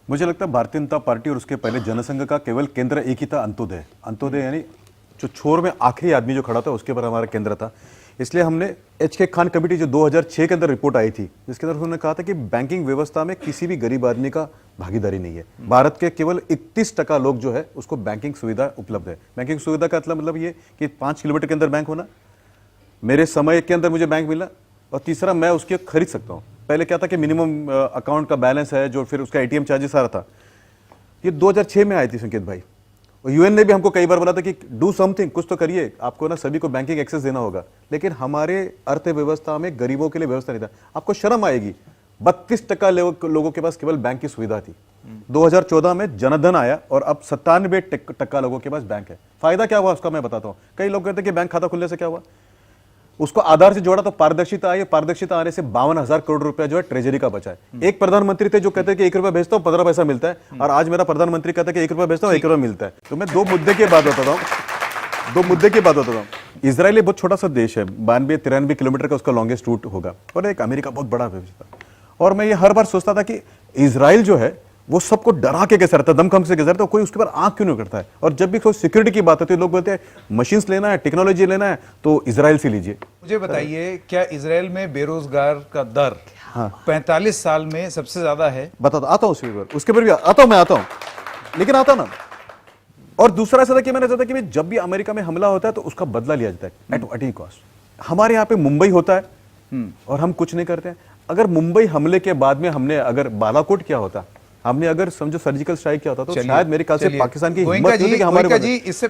मुझे लगता है भारतीय जनता पार्टी और उसके पहले जनसंघ का केवल केंद्र एक ही था, अंत्योदय। अंत्योदय यानी जो छोर में आखिरी आदमी जो खड़ा था उसके पर हमारा केंद्र था। इसलिए हमने एच.के. खान कमेटी जो 2006 के अंदर रिपोर्ट आई थी, जिसके अंदर उन्होंने कहा था कि बैंकिंग व्यवस्था में किसी भी गरीब आदमी का भागीदारी नहीं है। भारत के केवल 31% लोग जो है उसको बैंकिंग सुविधा उपलब्ध है। बैंकिंग सुविधा का मतलब ये कि 5 किलोमीटर के अंदर बैंक होना, मेरे समय के अंदर मुझे बैंक मिला, और तीसरा मैं उसकी खरीद सकता हूँ। पहले क्या था कि मिनिमम अकाउंट का बैलेंस है, जो फिर उसका एटीएम चार्जेस आ रहा था। ये 2006 में आई थी संकेत भाई, और यूएन ने भी हमको कई बार बोला था कि डू समथिंग, कुछ तो करिए, आपको ना सभी को बैंकिंग एक्सेस देना होगा। लेकिन हमारे अर्थव्यवस्था में गरीबों के लिए व्यवस्था नहीं था। आपको शर्म आएगी, 32% लोगों के पास केवल बैंक की सुविधा थी। 2014 में जनधन आया और अब 97% लोगों के पास बैंक है। फायदा क्या हुआ उसका मैं बताता हूँ। कई लोग कहते हैं कि बैंक खाता खुलने से क्या हुआ, उसको आधार से जोड़ा तो पारदर्शिता आई। पारदर्शिता आने से 52,000 करोड़ रुपया जो है ट्रेजरी का बचा है। एक प्रधानमंत्री थे जो कहते हैं कि 1 रुपया भेजता हूं 15 पैसा मिलता है, और आज मेरा प्रधानमंत्री कहता है कि 1 रुपया भेजता हूं 1 रुपया मिलता है। तो मैं दो मुद्दे की बात बताता हूं। इजराइल एक बहुत छोटा सा देश है, 92-93 किलोमीटर का उसका लॉन्गेस्ट रूट होगा, और एक अमेरिका बहुत बड़ा देश था। और मैं ये हर बार सोचता था कि इजराइल जो है वो सबको डरा के कैसे रहता है, दमखम से कैसे रहता है, कोई उसके ऊपर आंख क्यों नहीं करता है। और जब भी कोई सिक्योरिटी की बात होती है, लोग बोलते हैं मशीन्स लेना है, टेक्नोलॉजी लेना है तो इजराइल से लीजिए। मुझे बताइए, क्या इजराइल में बेरोजगार का दर 45 साल में सबसे ज्यादा है? बता आता हूँ उसके पर भी आता हूँ, लेकिन आता ना। और दूसरा ऐसा था कि मैंने सोचा कि जब भी अमेरिका में हमला होता है तो उसका बदला लिया जाता है एट एनी कॉस्ट। हमारे यहाँ पे मुंबई होता है और हम कुछ नहीं करते हैं। अगर मुंबई हमले के बाद में हमने अगर बालाकोट किया होता, हमने अगर समझो सर्जिकल स्ट्राइक किया होता, तो शायद मेरे ख्याल से पाकिस्तान की हिम्मत होती कि हमारे जी, इससे